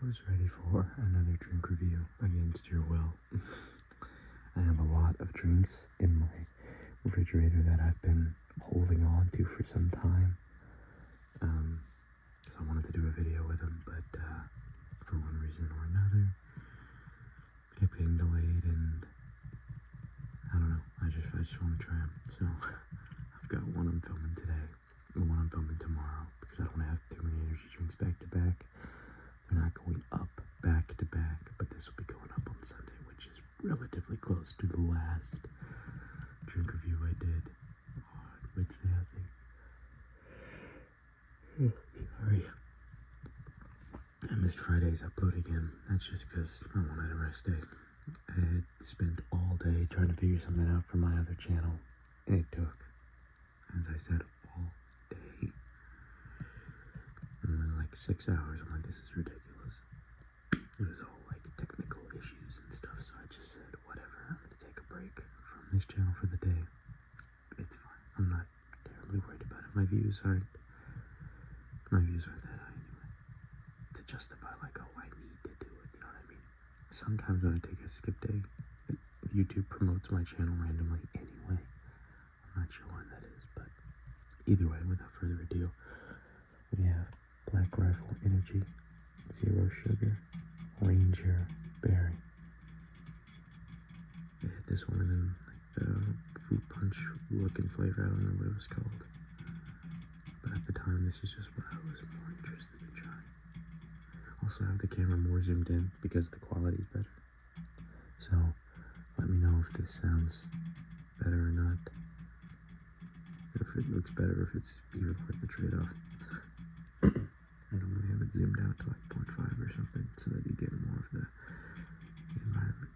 was ready for another drink review against your will. I have a lot of drinks in my refrigerator that I've been holding on to for some time. Because I wanted to do a video with them, but for one reason or another, kept getting delayed, and I don't know, I just want to try them. So I've got one I'm filming today, and one I'm filming tomorrow, because I don't want to have too many energy drinks back to back. They're not going up back to back, but this will be going up on Sunday, which is relatively close to the last drink review I did on Wednesday, I think. Sorry. I missed Friday's upload again. That's just because I wanted a rest day. I had spent all day trying to figure something out for my other channel, and it took, as I said, all day. Like 6 hours. I'm like, this is ridiculous. It was all like technical issues and stuff, so I just said, whatever, I'm gonna take a break from this channel for the day. It's fine. I'm not terribly worried about it. My views aren't that high anyway, to justify like, oh, I need to do it, you know what I mean? Sometimes when I take a skip day, YouTube promotes my channel randomly anyway. I'm not sure why that is, but either way, without further ado, we have Black Rifle Energy, Zero Sugar, Ranger Berry. I had this one, and then like the fruit punch looking flavor, I don't know what it was called. But at the time, this is just what I was more interested in trying. Also, I have the camera more zoomed in because the quality is better. So, let me know if this sounds better or not. If it looks better, if it's even worth the trade-off. I normally have it zoomed out to like 0.5 or something so that you get more of the environment.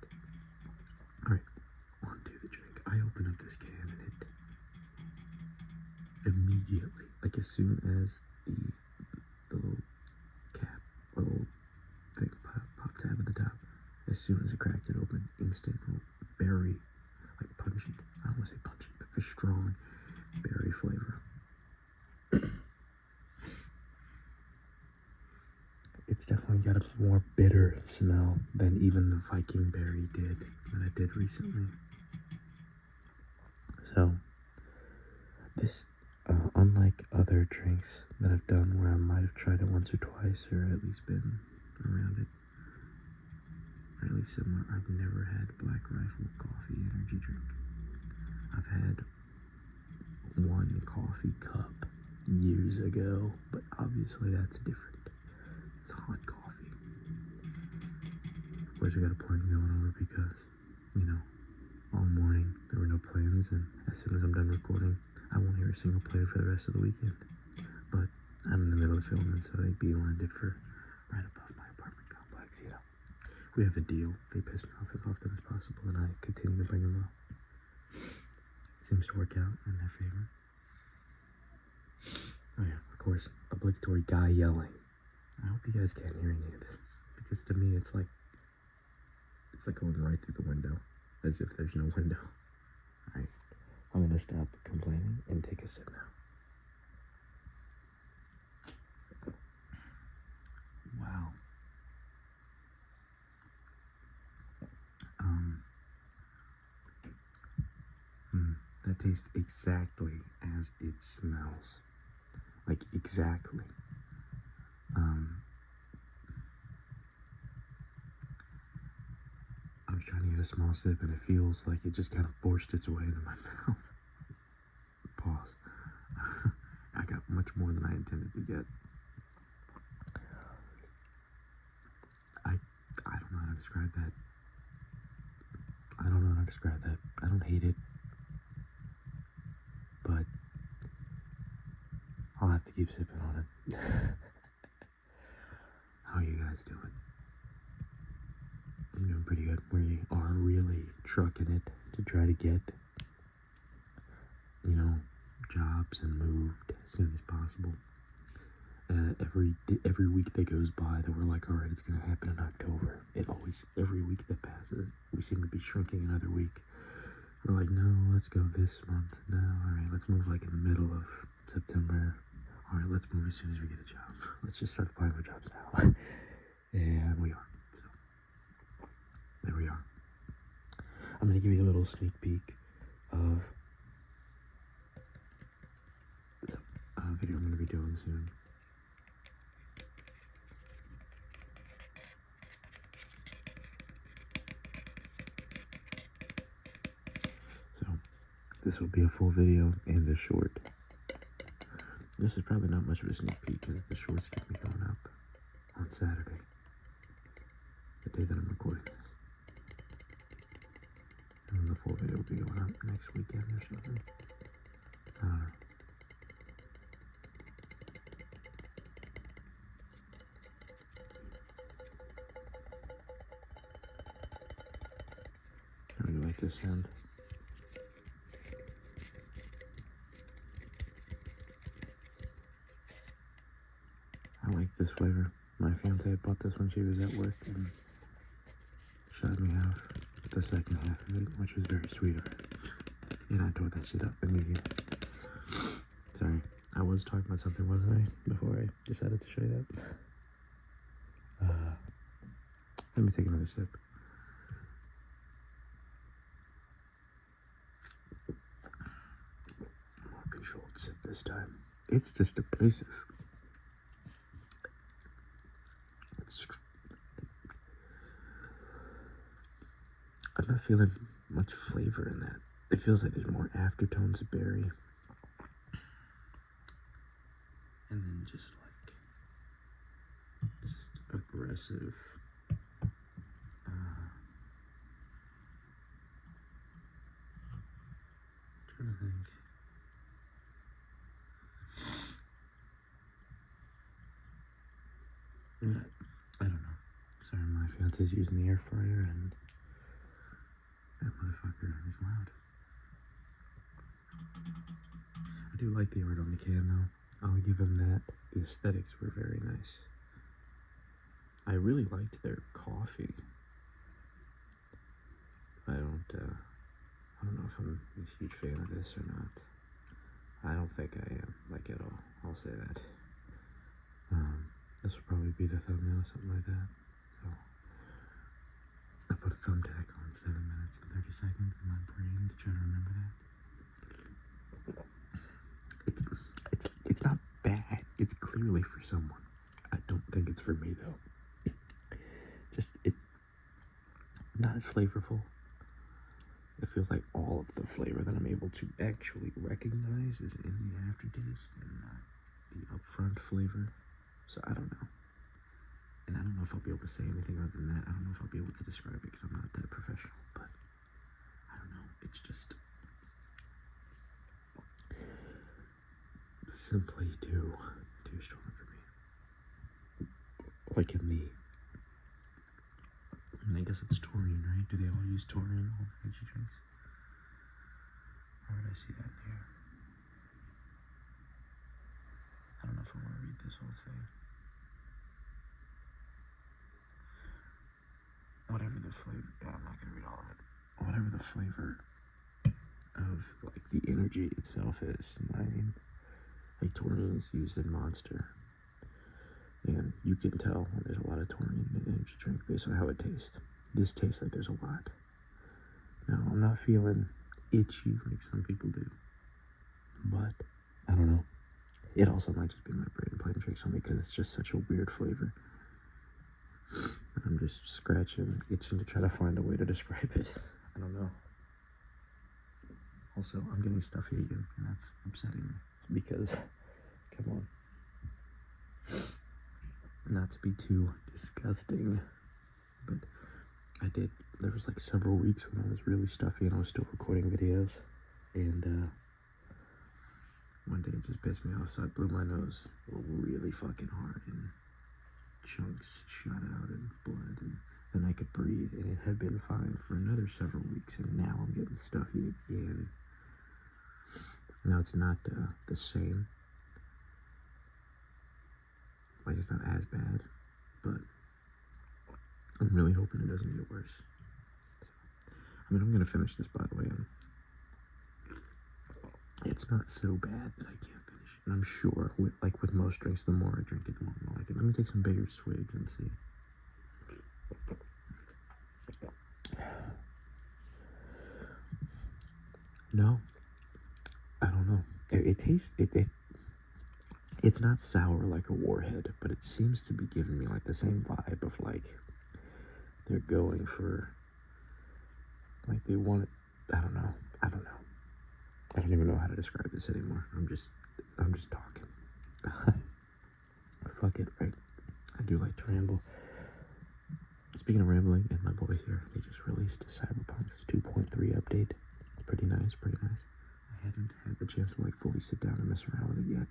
Alright, on to the drink. I open up this can and it immediately, like as soon as the little cap, or little thing pop tab at the top, as soon as I cracked it open, instant berry, like pungent, I don't want to say pungent, but for strong berry flavor. It's definitely got a more bitter smell than even the Viking berry did that I did recently. So, this, unlike other drinks that I've done where I might have tried it once or twice, or at least been around it, or at least similar, I've never had Black Rifle coffee energy drink. I've had one coffee cup years ago, but obviously that's different. It's hot coffee. Of course, I got a plan going over because, you know, all morning there were no plans, and as soon as I'm done recording, I won't hear a single plan for the rest of the weekend. But I'm in the middle of filming, so they beelined it for right above my apartment complex, you know. We have a deal. They piss me off as often as possible, and I continue to bring them up. Seems to work out in their favor. Oh yeah, of course, obligatory guy yelling. I hope you guys can't hear any of this, because to me it's like going right through the window, as if there's no window. Alright, I'm gonna stop complaining and take a sip now. Wow. That tastes exactly as it smells. Like, exactly. I was trying to get a small sip, and it feels like it just kind of forced its way into my mouth. Pause. I got much more than I intended to get. I don't know how to describe that. I don't hate it, but I'll have to keep sipping on it. How are you guys doing? I'm doing pretty good. We are really trucking it to try to get, you know, jobs and moved as soon as possible. Every week that goes by that we're like, all right, it's going to happen in October. It always, every week that passes, we seem to be shrinking another week. We're like, no, let's go this month. No, all right, let's move like in the middle of September. All right, let's move as soon as we get a job. Let's just start applying for jobs now. And we are. So, there we are. I'm going to give you a little sneak peek of this video I'm going to be doing soon. So, this will be a full video and a short. This is probably not much of a sneak peek because the short's going to be going up on Saturday, the day that I'm recording this. And then the full video will be going up next weekend or something. I don't know. I really like this sound. I like this flavor. My fiance bought this when she was at work and shot me half the second half of it, which was very sweet of her. And I tore that shit up immediately. Sorry, I was talking about something, wasn't I? Before I decided to show you that. Let me take another sip. More controlled sip this time. It's just abrasive. I'm not feeling much flavor in that. It feels like there's more aftertones of berry. And then just aggressive. Trying to think. I don't know. Sorry, my fiance's using the air fryer and that motherfucker is loud. I do like the art on the can though. I'll give them that. The aesthetics were very nice. I really liked their coffee. I don't know if I'm a huge fan of this or not. I don't think I am, like, at all. I'll say that. This will probably be the thumbnail, something like that. So, I put a thumbtack on 7 minutes and 30 seconds in my brain to try to remember that. It's not bad. It's clearly for someone. I don't think it's for me, though. It's not as flavorful. It feels like all of the flavor that I'm able to actually recognize is in the aftertaste and not the upfront flavor. So I don't know. And I don't know if I'll be able to say anything other than that. I don't know if I'll be able to describe it because I'm not that professional. But I don't know. It's just simply too strong for me. Like in the... I guess it's taurine, right? Do they all use taurine, all the energy drinks? Where would I see that in here? I don't know if I want to read this whole thing. Whatever the flavor, yeah, I'm not going to read all of it. Whatever the flavor of, like, the energy itself is, you know what I mean? Like, taurine is used in Monster. And you can tell when there's a lot of taurine in an energy drink based on how it tastes. This tastes like there's a lot. Now, I'm not feeling itchy like some people do. But, I don't know. It also might just be my brain playing tricks on me because it's just such a weird flavor. I'm just scratching, itching to try to find a way to describe it. I don't know. Also, I'm getting stuffy again, and that's upsetting me because, come on. Not to be too disgusting, but there was like several weeks when I was really stuffy and I was still recording videos, and one day it just pissed me off, so I blew my nose really fucking hard, and chunks shot out and blood, and then I could breathe, and it had been fine for another several weeks, and now I'm getting stuffy again. Now it's not the same. Like, it's not as bad, but I'm really hoping it doesn't get worse. So, I mean, I'm gonna finish this, by the way. It's not so bad that I can't finish it. And I'm sure, with most drinks, the more I drink it, the more I'm like it. Let me take some bigger swigs and see. No, I don't know. It tastes it's not sour like a warhead, but it seems to be giving me like the same vibe of like they're going for like they want it. I don't know. I don't know. I don't even know how to describe this anymore. I'm just talking. Fuck it, right? I do like to ramble. Speaking of rambling, and my boy here, they just released Cyberpunk's 2.3 update. Pretty nice, pretty nice. I haven't had the chance to like fully sit down and mess around with it yet,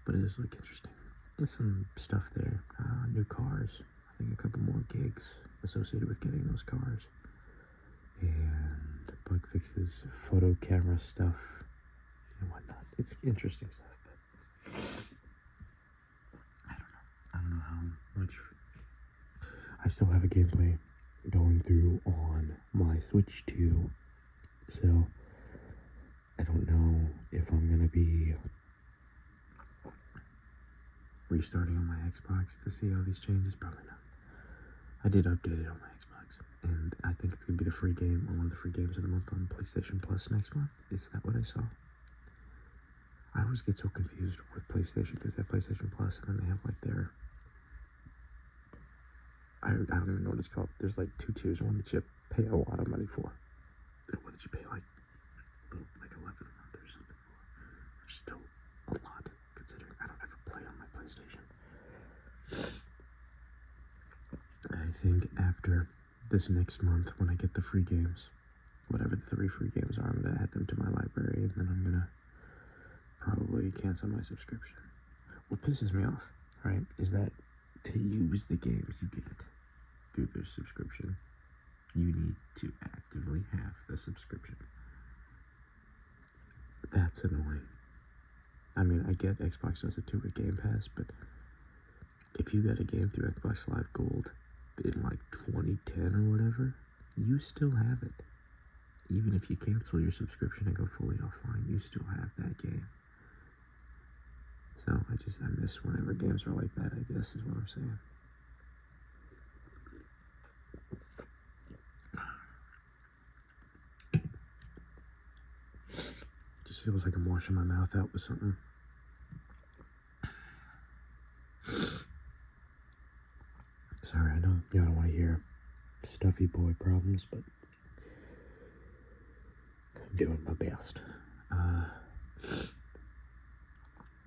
but it does look interesting. There's some stuff there, new cars. I think a couple more gigs associated with getting those cars, and bug fixes, photo camera stuff, and whatnot. It's interesting stuff, but I don't know how much. I still have a gameplay going through on my Switch 2, so I don't know if I'm gonna be restarting on my Xbox to see all these changes. Probably not. I did update it on my Xbox, and I think it's gonna be the free game, or one of the free games of the month on PlayStation Plus next month. Is that what I saw? I always get so confused with PlayStation because they have PlayStation Plus, and then they have like their I don't even know what it's called. There's like two tiers. One that you pay a lot of money for, and one that you pay like $11 a month or something for, which is still a lot considering I don't ever play on my PlayStation. I think after this next month, when I get the free games, whatever the 3 free games are, I'm gonna add them to my library, and then I'm gonna probably cancel my subscription. What pisses me off, right, is that to use the games you get through their subscription, you need to actively have the subscription. That's annoying. I mean, I get Xbox does it too with Game Pass, but if you got a game through Xbox Live Gold in like 2010 or whatever, you still have it. Even if you cancel your subscription and go fully offline, you still have that game. So I miss whenever games are like that, I guess is what I'm saying. Just feels like I'm washing my mouth out with something. Sorry, I know you don't want to hear stuffy boy problems, but I'm doing my best.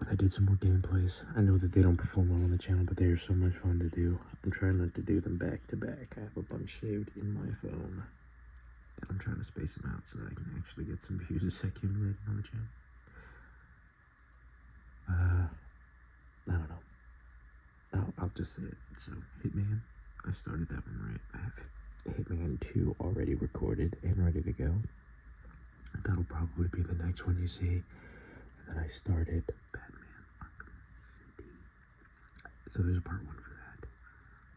I did some more gameplays. I know that they don't perform well on the channel, but they are so much fun to do. I'm trying not to do them back to back. I have a bunch saved in my phone, and I'm trying to space them out so that I can actually get some views accumulated on the channel. I don't know. I'll just say it. So, Hitman, I started that one right. I have Hitman 2 already recorded and ready to go. That'll probably be the next one you see. And then I started Batman Arkham City. So there's a part 1 for that.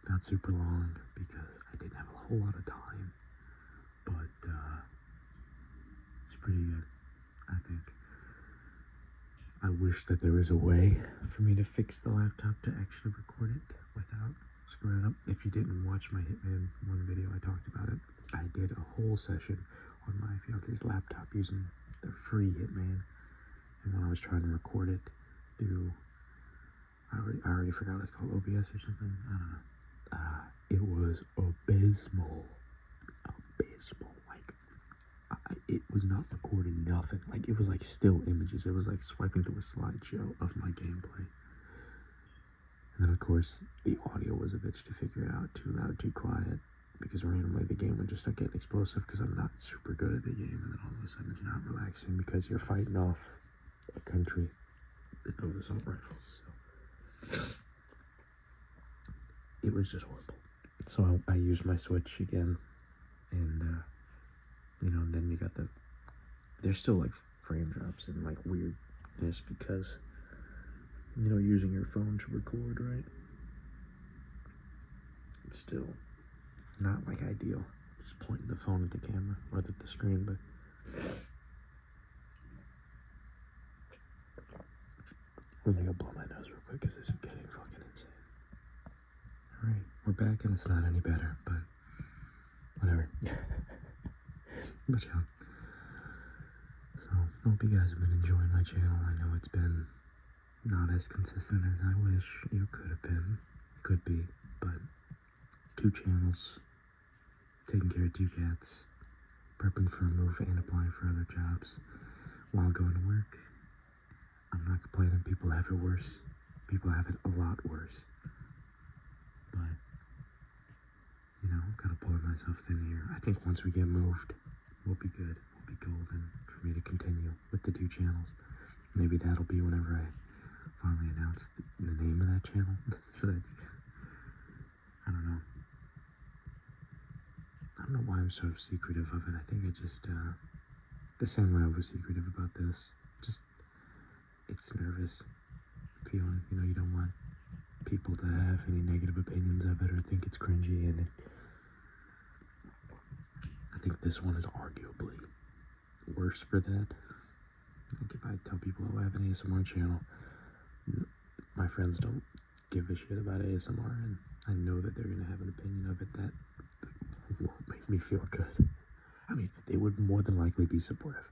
Not super long because I didn't have a whole lot of time. But it's pretty good, I think. I wish that there was a way for me to fix the laptop to actually record it without screwing it up. If you didn't watch my Hitman 1 video, I talked about it. I did a whole session on my fiance's laptop using the free Hitman. And when I was trying to record it through, I already forgot what it's called, OBS or something. I don't know. It was abysmal. Abysmal. Like, it was not recording nothing. Like, it was like still images. It was like swiping through a slideshow of my gameplay. And then, of course, the audio was a bitch to figure out. Too loud, too quiet. Because randomly the game would just start getting explosive because I'm not super good at the game. And then all of a sudden it's not relaxing because you're fighting off a country of assault rifles. So it was just horrible. So I used my Switch again. And, then you got there's still like frame drops and like weirdness because, using your phone to record, right? It's still not like ideal. Just pointing the phone at the camera or at the screen, but I'm gonna go blow my nose real quick because this is getting fucking insane. Alright, we're back and it's not any better, but whatever. But yeah. So, I hope you guys have been enjoying my channel. I know it's been not as consistent as I wish it could have been. Could be, but 2 channels, taking care of 2 cats, prepping for a move and applying for other jobs while going to work. I'm not complaining. People have it worse. People have it a lot worse. But, you know, I'm kind of pulling myself thin here. I think once we get moved, we'll be good. We'll be golden for me to continue with the 2 channels. Maybe that'll be whenever I finally announce the name of that channel. So that, I don't know. I don't know why I'm so secretive of it. I think I just, the same way I was secretive about this. Just, it's nervous feeling. You know, you don't want people to have any negative opinions of it or think it's cringy, and I think this one is arguably worse for that. Like if I tell people, oh, I have an ASMR channel, my friends don't give a shit about ASMR, and I know that they're going to have an opinion of it that won't make me feel good. I mean, they would more than likely be supportive,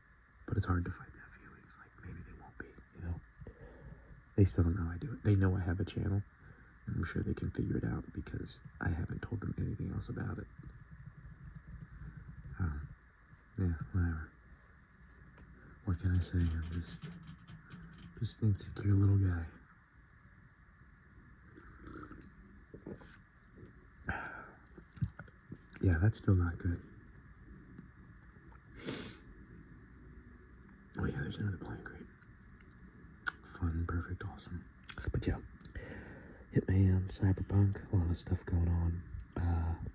but it's hard to fight that feelings. Like, maybe they won't be, you know? They still don't know I do it. They know I have a channel, and I'm sure they can figure it out because I haven't told them anything else about it. Yeah, whatever. What can I say? I'm just an insecure little guy. Yeah, that's still not good. Oh yeah, there's another plan. Great. Fun, perfect, awesome. But yeah, Hitman, Cyberpunk, a lot of stuff going on.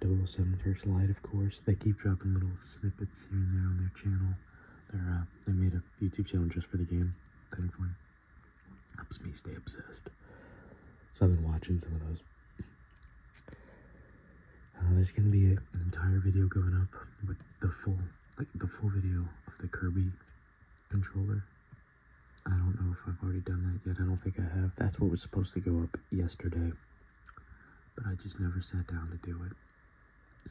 007 First Light, of course. They keep dropping little snippets here and there on their channel. They made a YouTube channel just for the game, thankfully. Helps me stay obsessed. So I've been watching some of those. There's gonna be an entire video going up with the full video of the Kirby controller. I don't know if I've already done that yet. I don't think I have. That's what was supposed to go up yesterday, but I just never sat down to do it.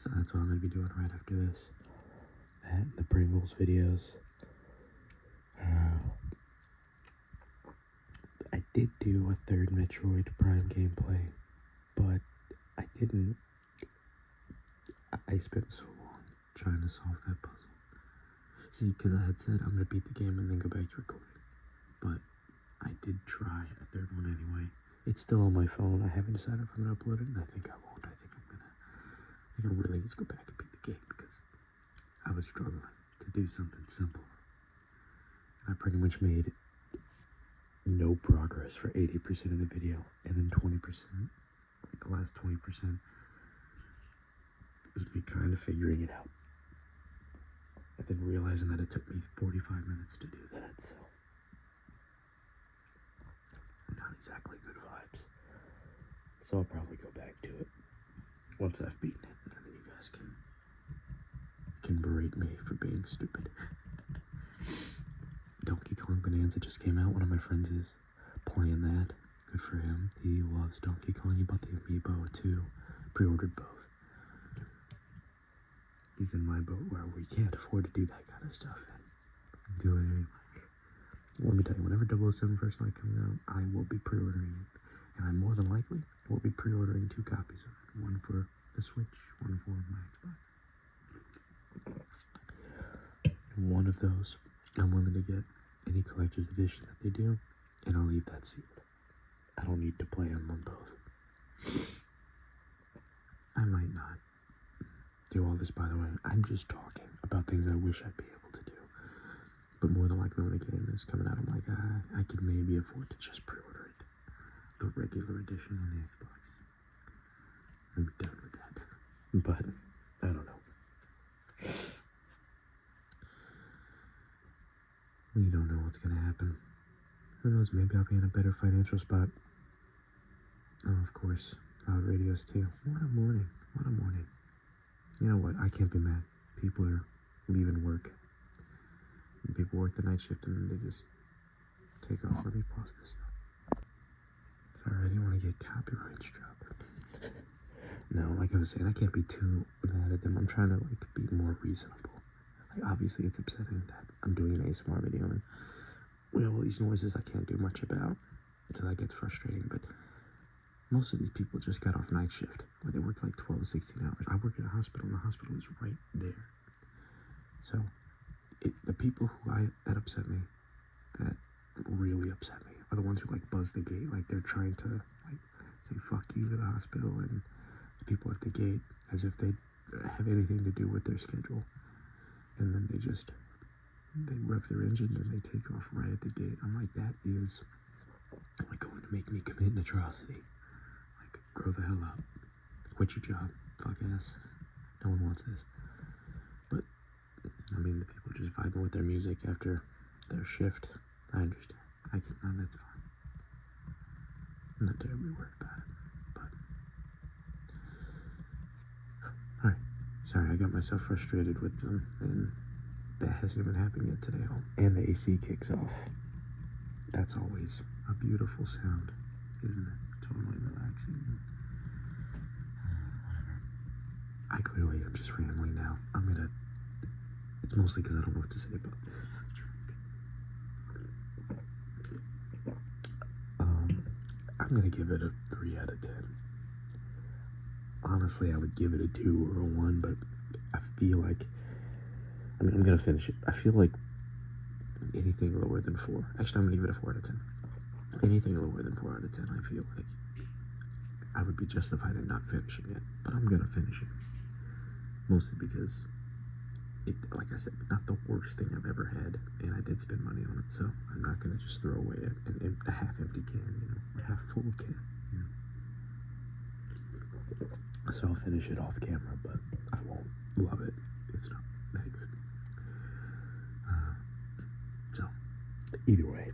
So that's what I'm gonna be doing right after this. That, the Pringles videos. I did do a 3rd Metroid Prime gameplay, but I spent so long trying to solve that puzzle. See, because I had said I'm going to beat the game and then go back to recording. But I did try a 3rd one anyway. It's still on my phone. I haven't decided if I'm going to upload it, and I think I won't. I think I really need to go back and beat the game because I was struggling to do something simple. I pretty much made no progress for 80% of the video, and then 20%, like the last 20%, was me kind of figuring it out, and then realizing that it took me 45 minutes to do that, so not exactly good vibes. So I'll probably go back to it once I've beaten it, and then you guys can berate me for being stupid. Donkey Kong Bonanza just came out. One of my friends is playing that. Good for him. He loves Donkey Kong. He bought the amiibo too. Pre-ordered both. He's in my boat where we can't afford to do that kind of stuff and do it anyway. Let me tell you, whenever 007 First Light comes out, I will be pre-ordering it. And I more than likely will be pre-ordering 2 copies of it. One for the Switch, one for my Xbox. And one of those I'm willing to get any collector's edition that they do, and I'll leave that sealed. I don't need to play them on both. I might not do all this, by the way. I'm just talking about things I wish I'd be able to do. But more than likely when the game is coming out, I'm like, I could maybe afford to just pre-order it. The regular edition on the Xbox. I'm done with that. But, I don't know. We don't know what's going to happen. Who knows, maybe I'll be in a better financial spot. Oh, of course, loud radios too. What a morning. What a morning. You know what, I can't be mad. People are leaving work. And people work the night shift and then they just take off. Let me pause this though. Sorry, I didn't want to get copyright struck. no, like I was saying, I can't be too mad at them. I'm trying to like be more reasonable. Like obviously it's upsetting that I'm doing an ASMR video and we have all these noises I can't do much about, so that gets frustrating. But most of these people just got off night shift where they worked like 12 to 16 hours. I work at a hospital and the hospital is right there. So the people that upset me, that really upset me, are the ones who like buzz the gate, like they're trying to like say fuck you to the hospital and the people at the gate as if they have anything to do with their schedule. And then they rev their engines and they take off right at the gate. I'm like, that is like going to make me commit an atrocity. Like, grow the hell up. Quit your job. Fuck ass. No one wants this. But, I mean, the people just vibing with their music after their shift. I understand. That's fine. I'm not terribly worried about it. But, alright. Sorry, I got myself frustrated with them. And that hasn't even happened yet today. And the AC kicks off. That's always a beautiful sound, isn't it? Totally relaxing. Whatever. I clearly am just rambling now. It's mostly because I don't know what to say about this. I'm gonna give it a 3 out of 10. Honestly, I would give it a 2 or a 1, but I feel like, I'm gonna finish it. I feel like anything lower than 4. Actually, I'm gonna give it a 4 out of 10. Anything lower than 4 out of 10, I feel like I would be justified in not finishing it. But I'm gonna finish it. Mostly because like I said, not the worst thing I've ever had, and I did spend money on it, so I'm not gonna just throw away a half-empty can, a half-full can, So I'll finish it off camera, but I won't love it. It's not that good. So, either way,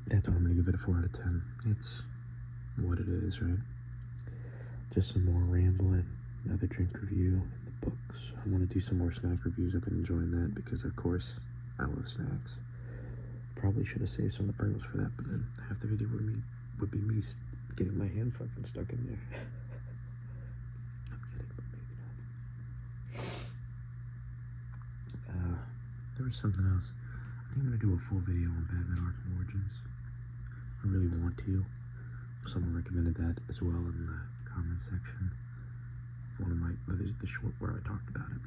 that's what I'm gonna give it a 4 out of 10. It's what it is, right? Just some more rambling, another drink review, the books. I want to do some more snack reviews. I've been enjoying that because, of course, I love snacks. Probably should have saved some of the Pringles for that, but then half the video would be me getting my hand fucking stuck in there. I'm kidding, but maybe not. There was something else. I think I'm gonna do a full video on Batman Arkham Origins. I really want to. Someone recommended that as well in the comment section. One of the short where I talked about it.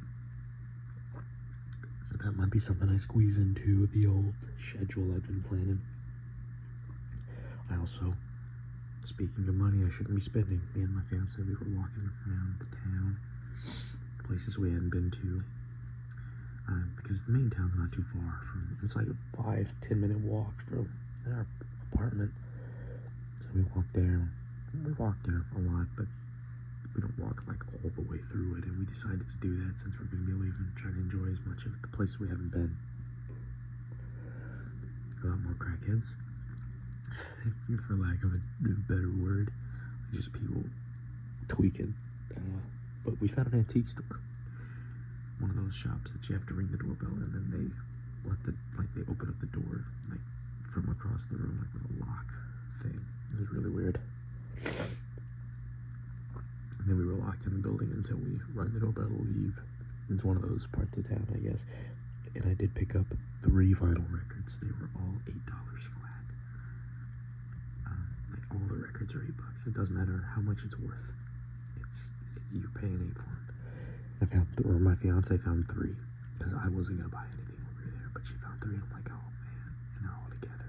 So that might be something I squeeze into the old schedule I've been planning. I also, speaking of money I shouldn't be spending, me and my fiance, we were walking around the town, places we hadn't been to, because the main town's not too far from, it's like a 5-10 minute walk from our apartment. So we walked there a lot, but we don't walk like all the way through it, and we decided to do that since we're going to be leaving, try to enjoy as much of the place we haven't been. A lot more crackheads, for lack of a better word, just people tweaking. But we found an antique store, one of those shops that you have to ring the doorbell and then they open up the door like from across the room, like with a lock thing. It was really weird. And then we were locked in the building until we rang the doorbell to leave. It's one of those parts of town, I guess. And I did pick up 3 vinyl records. They were all $8 flat. Like all the records are $8. It doesn't matter how much it's worth. You're paying $8 for them. My fiance found 3 because I wasn't gonna buy anything over there, but she found 3. And I'm like, oh man, and they're all together.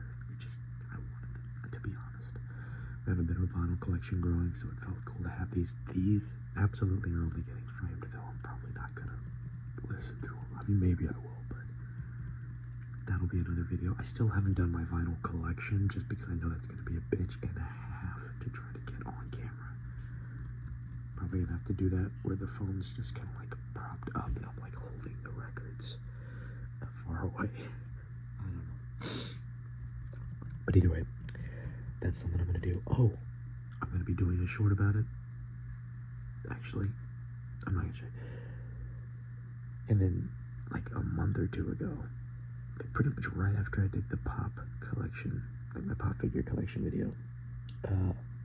I wanted them, to be honest. We have a bit of a vinyl collection growing, so it felt cool to have these. These absolutely are only getting framed, though I'm probably not gonna listen to them. I mean, maybe I will, but that'll be another video. I still haven't done my vinyl collection just because I know that's gonna be a bitch and a half to try to get on camera. Probably gonna have to do that where the phone's just kind of like propped up and I'm like holding the records far away. I don't know. But either way, that's something I'm gonna do. Oh, I'm gonna be doing a short about it. Actually, I'm not gonna say. And then, like a month or 2 ago, like pretty much right after I did the pop collection, like my pop figure collection video,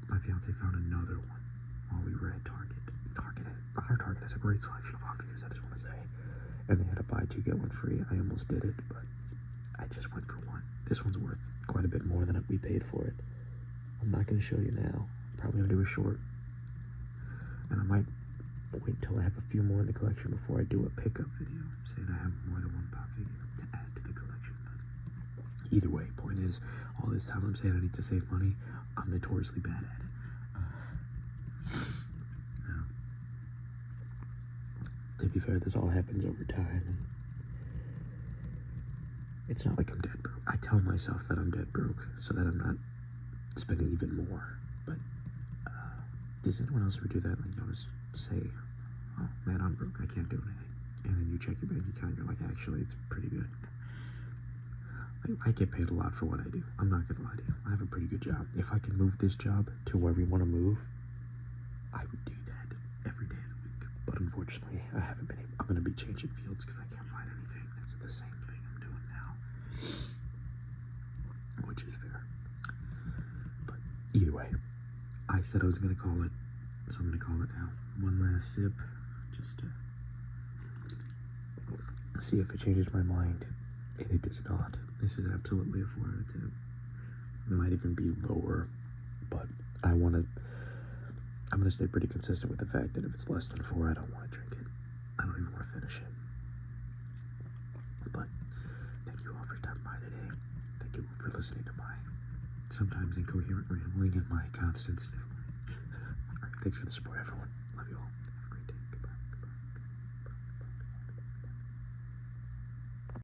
my fiance found another one while we were at Target. has a great selection of hot figures, I just want to say. And they had a buy two, get one free. I almost did it, but I just went for one. This one's worth quite a bit more than we paid for it. I'm not going to show you now. Probably going to do a short. And I might wait until I have a few more in the collection before I do a pickup video saying I have more than one pop figure to add to the collection. But either way, point is, all this time I'm saying I need to save money, I'm notoriously bad at it. Now, to be fair, this all happens over time, and it's not like I'm dead broke. I tell myself that I'm dead broke so that I'm not spending even more. But does anyone else ever do that? Like, you always say, oh man, I'm broke, I can't do anything. And then you check your bank account, you're like, actually, it's pretty good. I get paid a lot for what I do. I'm not gonna lie to you. I have a pretty good job. If I can move this job to where we want to move, I would do that every day of the week. But unfortunately, I haven't been able. I'm gonna be changing fields because I can't find anything that's the same thing I'm doing now, which is fair. But either way, I said I was gonna call it, so I'm gonna call it now. One last sip, just to see if it changes my mind, and it does not. This is absolutely a 4 out of 10. It might even be lower, but I'm gonna stay pretty consistent with the fact that if it's less than 4, I don't want to drink it. I don't even want to finish it. But thank you all for stopping by today. Thank you for listening to my sometimes incoherent rambling and my constant sniffling. All right, thanks for the support, everyone.